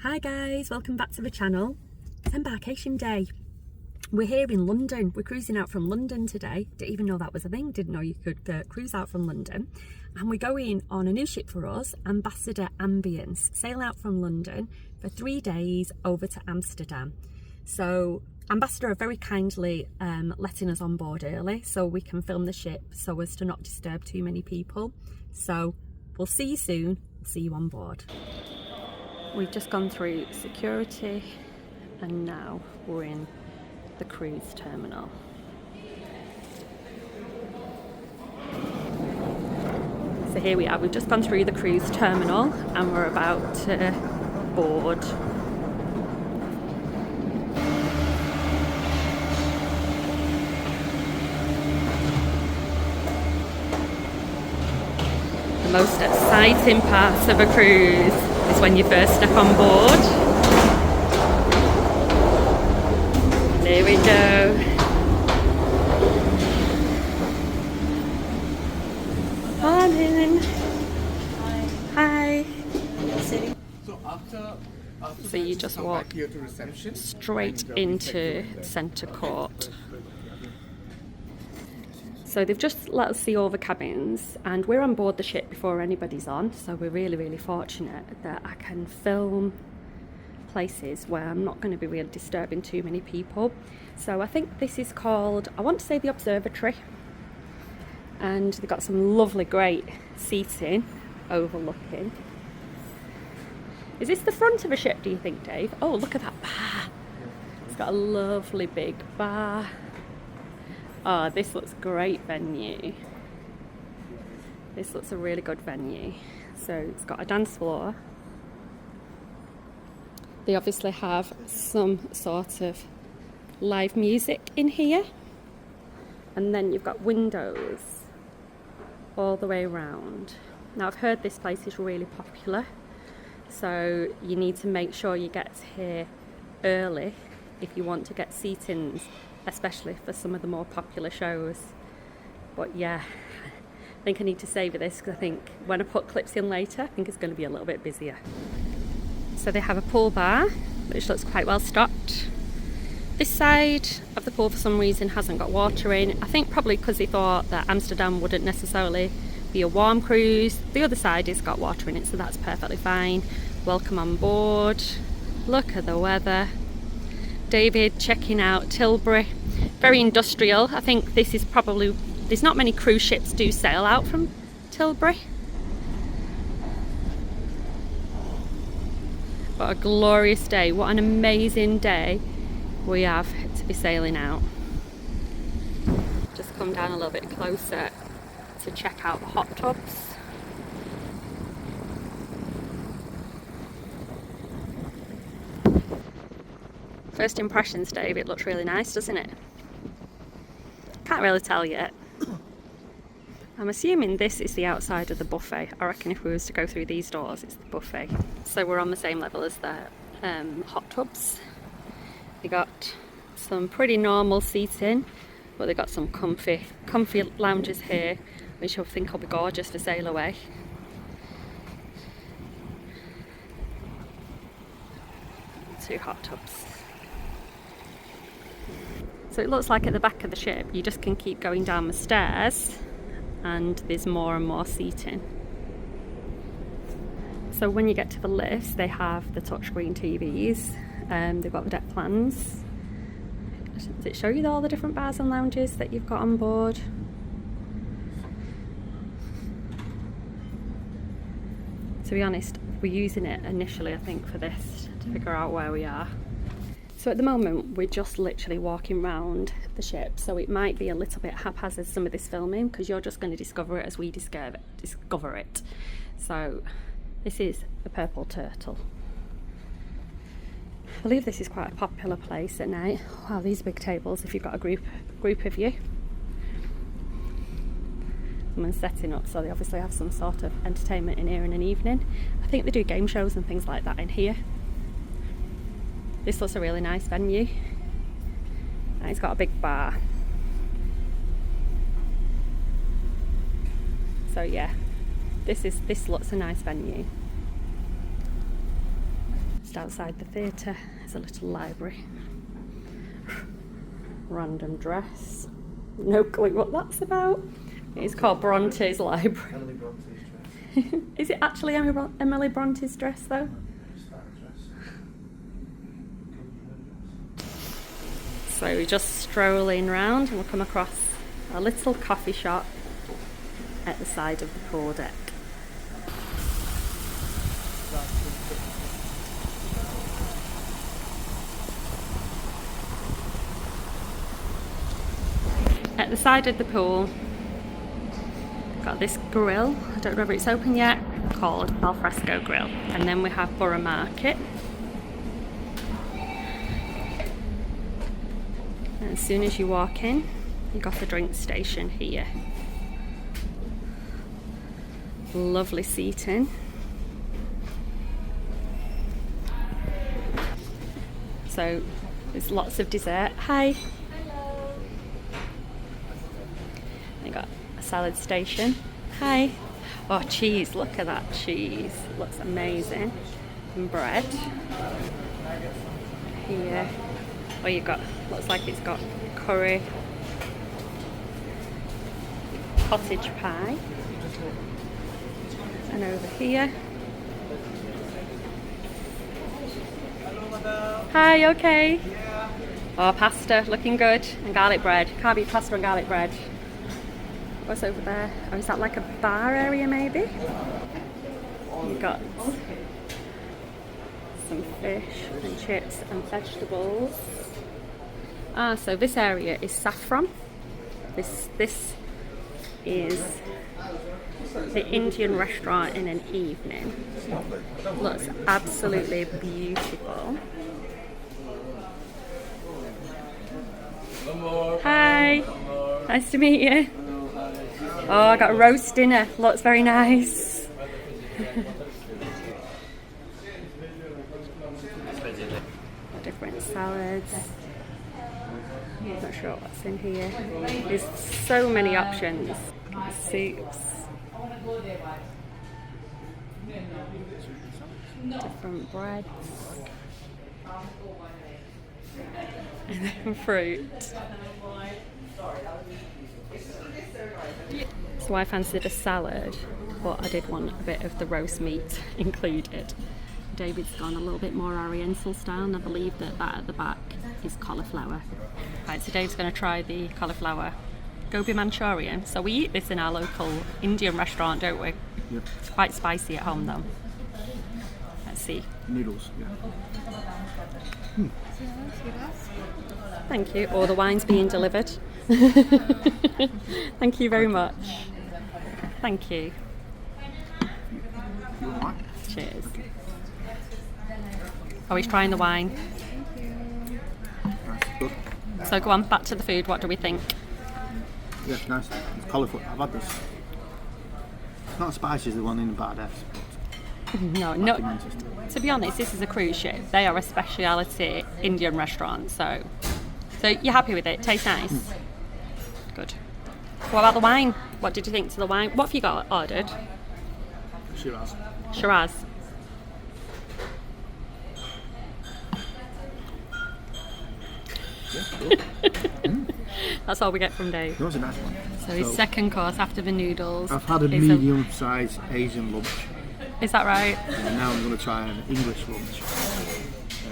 Hi guys, welcome back to the channel. It's embarkation day. We're here in London. We're cruising out from London today. Didn't even know that was a thing. Didn't know you could cruise out from London. And we're going on a new ship for us, Ambassador Ambience. Sail out from London for 3 days over to Amsterdam. So Ambassador are very kindly letting us on board early so we can film the ship so as to not disturb too many people. So we'll see you soon. We'll see you on board. We've just gone through security and now we're in the cruise terminal. So here we are, we've just gone through the cruise terminal and we're about to board. The most exciting part of a cruise is when you first step on board. There we go. Morning. Hi. So you just walk straight into Centre Court. So they've just let us see all the cabins and we're on board the ship before anybody's on, so we're really fortunate that I can film places where I'm not going to be really disturbing too many people. So I think this is called, I want to say, the observatory, and they've got some lovely great seating overlooking. Is this the front of a ship, do you think, Dave? Oh, look at that bar. It's got a lovely big bar. Oh, this looks great venue. This looks a really good venue. So it's got a dance floor. They obviously have some sort of live music in here. And then you've got windows all the way around. Now I've heard this place is really popular. So you need to make sure you get here early if you want to get seatings, especially for some of the more popular shows. But yeah, I think I need to savour this because I think when I put clips in later, I think it's going to be a little bit busier. So they have a pool bar, which looks quite well stocked. This side of the pool for some reason hasn't got water in. I think probably because they thought that Amsterdam wouldn't necessarily be a warm cruise. The other side has got water in it, so that's perfectly fine. Welcome on board. Look at the weather. David checking out Tilbury. Very industrial. I think this is probably, there's not many cruise ships do sail out from Tilbury. What a glorious day. What an amazing day we have to be sailing out. Just come down a little bit closer to check out the hot tubs. First impressions, Dave, it looks really nice, doesn't it? Can't really tell yet. I'm assuming this is the outside of the buffet. I reckon if we was to go through these doors, it's the buffet. So we're on the same level as the hot tubs. They got some pretty normal seating, but they got some comfy lounges here, which I think will be gorgeous for sail away. Two hot tubs. So it looks like at the back of the ship you just can keep going down the stairs and there's more and more seating. So when you get to the lifts, they have the touchscreen TVs, they've got the deck plans. Does it show you all the different bars and lounges that you've got on board? To be honest, we're using it initially, I think, for this to figure out where we are. So at the moment we're just literally walking around the ship, so it might be a little bit haphazard some of this filming because you're just going to discover it as we discover it. So this is the Purple Turtle. I believe this is quite a popular place at night. Wow, these big tables if you've got a group of you. Someone's setting up, so they obviously have some sort of entertainment in here in an evening. I think they do game shows and things like that in here. This looks a really nice venue. And it's got a big bar. So yeah, this looks a nice venue. Just outside the theatre is a little library. Random dress. No clue what that's about. It's called Bronte's Library. Emily Bronte's dress. Is it actually Emily Bronte's dress though? So we're just strolling round and we'll come across a little coffee shop at the side of the pool deck. At the side of the pool, got this grill, I don't know if it's open yet, called Alfresco Grill. And then we have Borough Market. And as soon as you walk in, you got the drink station here. Lovely seating. So there's lots of dessert. Hi. Hello. You got a salad station. Hi. Oh, cheese, look at that cheese. Looks amazing. And bread. Here. Oh, you got, looks like it's got curry. Cottage pie. And over here. Hi, okay? Yeah. Oh, pasta, looking good. And garlic bread. Can't beat pasta and garlic bread. What's over there? Oh, is that like a bar area maybe? You got some fish and chips and vegetables. Ah, so this area is saffron. This is the Indian restaurant in an evening. Looks absolutely beautiful. Hi, nice to meet you. Oh, I got a roast dinner. Looks very nice. Different salads. Not sure what's in here. There's so many options. Soups. Different breads. And then fruit. So I fancied a salad, but I did want a bit of the roast meat included. David's gone a little bit more oriental style, and I believe that at the back is cauliflower. Right, so Dave's going to try the cauliflower gobi Manchurian. So we eat this in our local Indian restaurant, don't we? Yep. It's quite spicy at home though. Let's see. Noodles, yeah. Thank you. Or the wine's being delivered. Thank you very much. Thank you. You alright? Cheers. Oh, he's trying the wine. Nice, good. So go on, back to the food. What do we think? Yeah, it's nice. It's colourful. I've had this. It's not as spicy as the one in Bardess, but No, back in no. Manchester. To be honest, this is a cruise ship. They are a speciality Indian restaurant. So you're happy with it? Tastes nice. Good. What about the wine? What did you think to the wine? What have you got ordered? Shiraz. Shiraz. Yeah, good. That's all we get from Dave. That was a nice one. So his second course after the noodles. I've had a is medium-sized Asian lunch, Is that right? and now I'm going to try an English lunch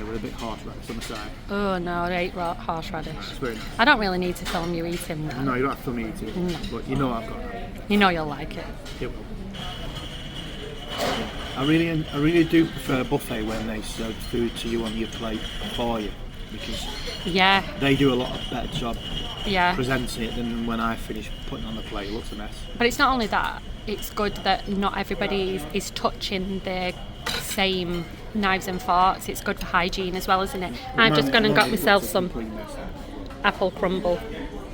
with a bit horseradish on the side. Oh no, I ate horseradish. It's very nice. I don't really need to film you eating that. No, you don't have to me eat it, No. but you know I've got that. You know you'll like it. It will. I really do prefer a buffet when they serve food to you on your plate for you, because Yeah, they do a lot of better job yeah. presenting it than when I finish putting it on the plate. It looks a mess. But it's not only that, it's good that not everybody is touching the same knives and forks. It's good for hygiene as well, isn't it? I've just gone and got myself some apple crumble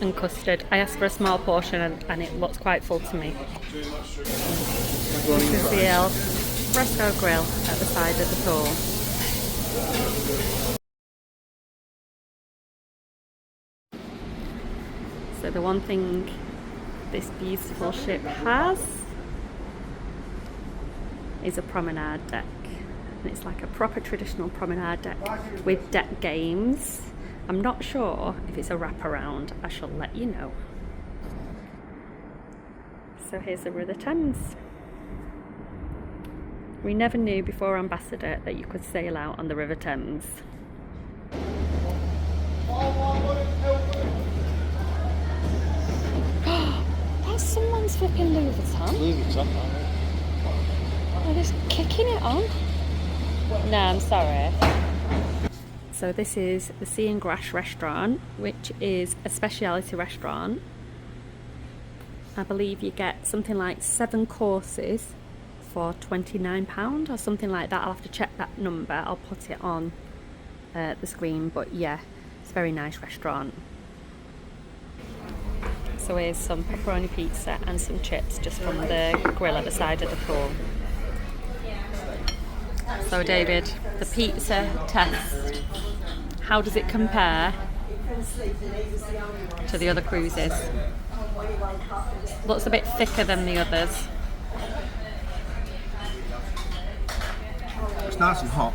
and custard. I asked for a small portion and it looks quite full to me. This is the Alfresco Grill at the side of the pool. So the one thing this beautiful ship has is a promenade deck. And it's like a proper traditional promenade deck with deck games. I'm not sure if it's a wraparound. I shall let you know. So here's the River Thames. We never knew before Ambassador that you could sail out on the River Thames. That's someone's flipping Louis Vuitton. Louis Vuitton, Oh, they're just kicking it on. No, I'm sorry. So this is the Sea and Grass restaurant, which is a speciality restaurant. I believe you get something like 7 courses for £29 or something like that. I'll have to check that number. I'll put it on the screen, but yeah, it's a very nice restaurant. So here's some pepperoni pizza and some chips just from the grill at the side of the pool. So David, the pizza test, how does it compare to the other cruises? Looks a bit thicker than the others. It's nice and hot.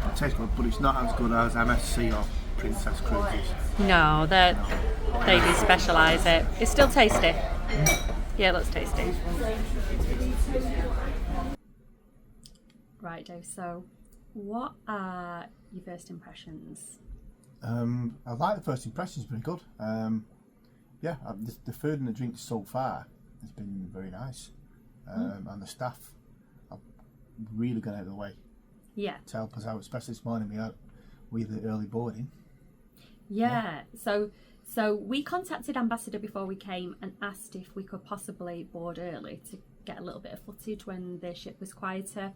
It tastes good, but it's not as good as MSC or Princess Cruises. No, they do specialise it. It's still tasty. Yeah, it looks tasty. Right, Dave, so what are your first impressions? I like the first impressions, pretty good. Yeah, the food and the drinks so far has been very nice. And the staff have really gone out of the way to help us out, especially this morning we had the early boarding. Yeah. So we contacted Ambassador before we came and asked if we could possibly board early to get a little bit of footage when the ship was quieter,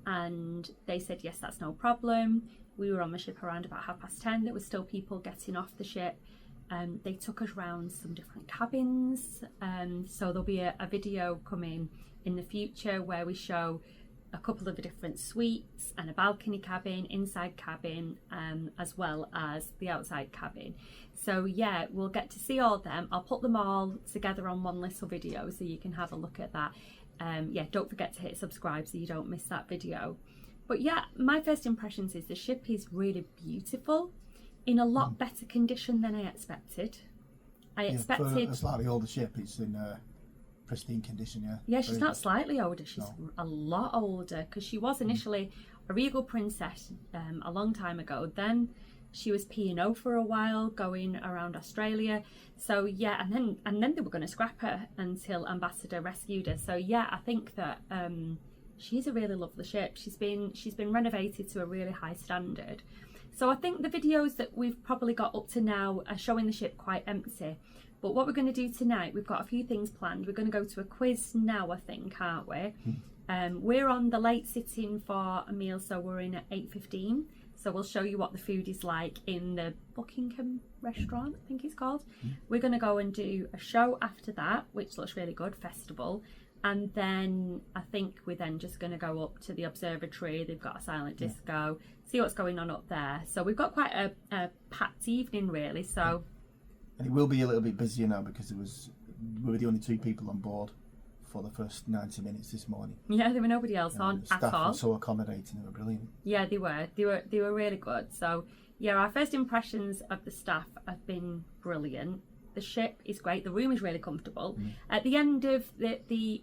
and they said yes, that's no problem. We were on the ship around about 10:30. There was still people getting off the ship. They took us round some different cabins, so there'll be a video coming in the future where we show a couple of the different suites and a balcony cabin, inside cabin, as well as the outside cabin. So yeah, we'll get to see all of them. I'll put them all together on one little video so you can have a look at that. Yeah, don't forget to hit subscribe so you don't miss that video. But yeah, my first impressions is the ship is really beautiful, in a lot better condition than I expected. I expected... For a slightly older ship, it's in pristine condition, yeah. Yeah, she's not slightly older, she's a lot older, because she was initially a Regal Princess a long time ago. Then she was P&O for a while, going around Australia. So yeah, and then they were going to scrap her until Ambassador rescued her. So yeah, I think that she's a really lovely ship. She's been renovated to a really high standard. So I think the videos that we've probably got up to now are showing the ship quite empty. But what we're going to do tonight, we've got a few things planned. We're going to go to a quiz now, I think, aren't we? We're on the late sitting for a meal, so we're in at 8:15. So we'll show you what the food is like in the Buckingham restaurant, I think it's called. We're going to go and do a show after that, which looks really good, festival. And then I think we're then just going to go up to the observatory. They've got a silent disco, see what's going on up there. So we've got quite a packed evening, really. So, and it will be a little bit busier now because we were the only 2 people on board for the first 90 minutes this morning. Yeah, there were nobody else on at all. The staff were so accommodating, they were brilliant. Yeah, they were really good. So yeah, our first impressions of the staff have been brilliant. The ship is great. The room is really comfortable. At the end of the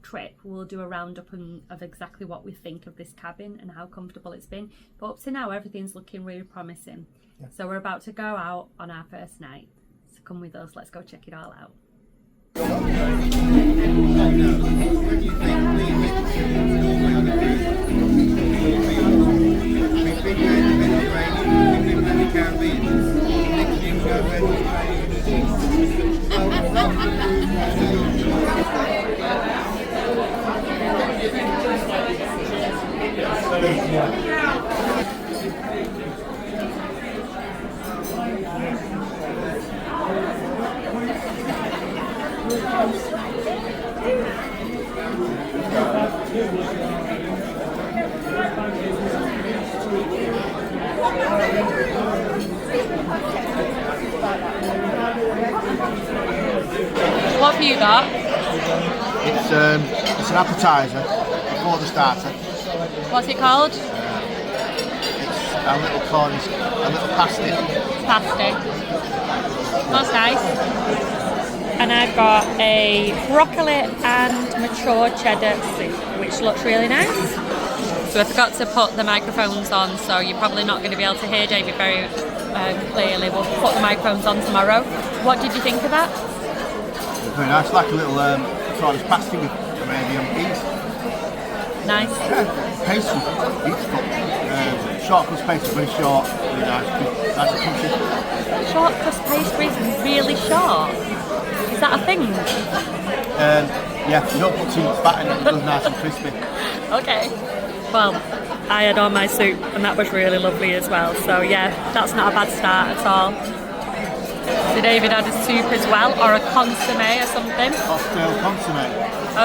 trip, we'll do a roundup of exactly what we think of this cabin and how comfortable it's been. But up to now, everything's looking really promising. Yeah. So we're about to go out on our first night. So come with us. Let's go check it all out. What have you got? It's an appetizer before the starter. What's it called? It's a little corn, a little pasty. Pasty. That's nice. And I've got a broccoli and mature cheddar soup, which looks really nice. So I forgot to put the microphones on, so you're probably not going to be able to hear David very clearly. We'll put the microphones on tomorrow. What did you think of that? Very nice, like a little Cornish pasty with Arabian peas. Nice. Yeah, pastry, beautiful. Short crust pastry, very short, really nice and crunchy. Short crust pastry is really short. Is that a thing? Yeah, you don't put too much fat in it, it goes nice and crispy. Okay. Well, I had on my soup and that was really lovely as well. So yeah, that's not a bad start at all. So David had a soup as well, or a consomme or something. Cocktail consomme.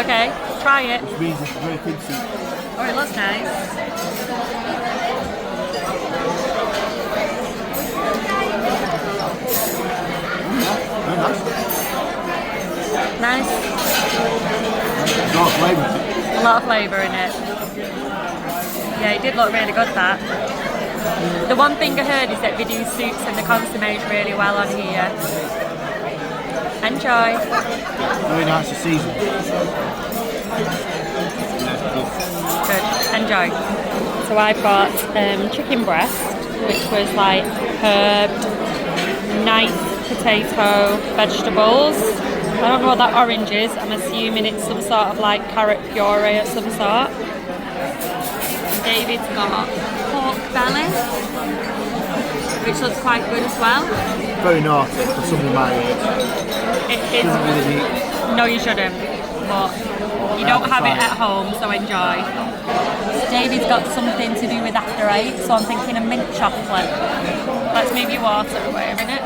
Okay, try it. Which means it's a very thin soup. Oh, it looks nice. Very nice. Nice. A lot of flavour in it. A lot of flavour in it. Yeah, it did look really good, that. The one thing I heard is that they do soups and the consommes really well on here. Enjoy. Very nice to season. Good. Enjoy. So I've got chicken breast, which was like herbed, nice potato, vegetables. I don't know what that orange is. I'm assuming it's some sort of like carrot puree of some sort. David's got pork belly, which looks quite good as well. Very naughty for something my age. It is. Really neat. No, you shouldn't. But you don't have it at home, so enjoy. So David's got something to do with after 8, so I'm thinking a mint chocolate. Let's move your water away a minute.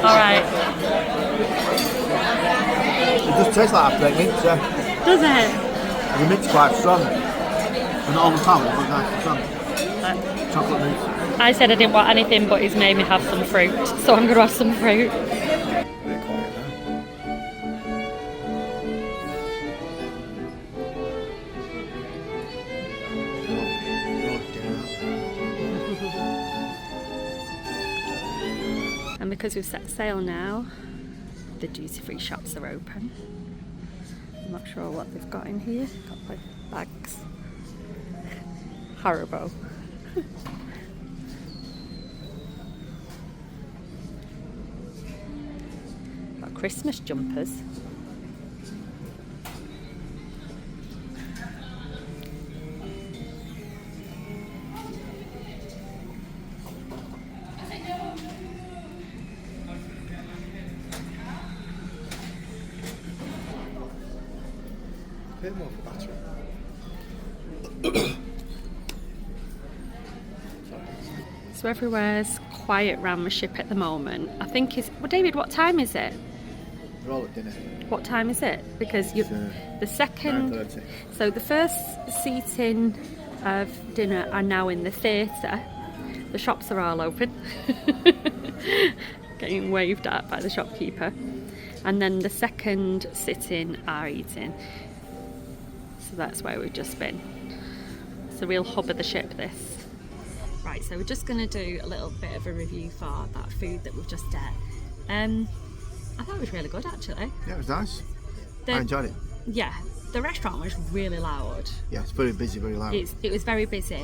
Alright. It does taste like after 8 mints, yeah. Does it? The mint's quite strong. And not all the time, but nice and strong. Chocolate mint. I said I didn't want anything, but he's made me have some fruit, so I'm going to have some fruit. Very quiet now. And because we've set sail now, the duty-free shops are open. I'm not sure what they've got in here. Got like bags. Haribo. Got Christmas jumpers. Bit more for battery. So everywhere's quiet round the ship at the moment. I think it's... Well, David, what time is it? We're all at dinner. What time is it? Because you, the second... 9:30. So the first seating of dinner are now in the theatre. The shops are all open. Getting waved at by the shopkeeper. And then the second sitting are eating. So that's where we've just been. It's a real hub of the ship, this. Right, so we're just going to do a little bit of a review for that food that we've just ate. I thought it was really good, actually. Yeah, it was nice. I enjoyed it. Yeah, the restaurant was really loud. Yeah, it's very busy, very loud. It was very busy.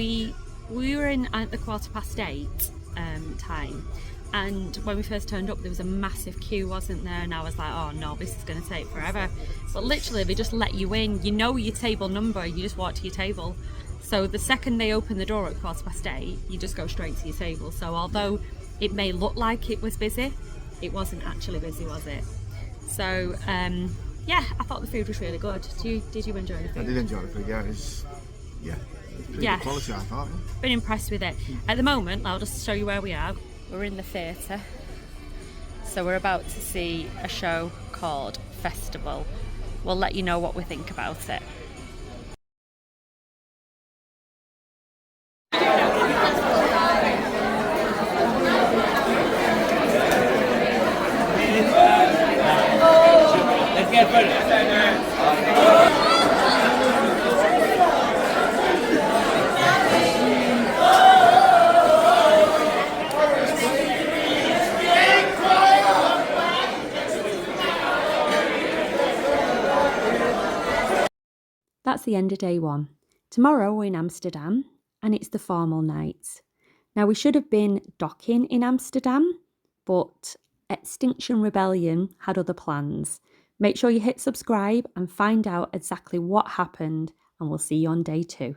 We were in at the 8:15 time, and when we first turned up there was a massive queue, wasn't there? And I was like, oh no, this is going to take forever. But literally they just let you in. You know your table number, you just walk to your table. So the second they open the door at 8:15, you just go straight to your table. So although it may look like it was busy, it wasn't actually busy, was it? So yeah, I thought the food was really good. Did you enjoy the food? I did enjoy the food, yeah. It was pretty good quality, I thought. Yeah. Been impressed with it. At the moment, I'll just show you where we are. We're in the theatre. So we're about to see a show called Festival. We'll let you know what we think about it. That's the end of day one. Tomorrow we're in Amsterdam and it's the formal night. Now we should have been docking in Amsterdam, but Extinction Rebellion had other plans. Make sure you hit subscribe and find out exactly what happened, and we'll see you on day 2.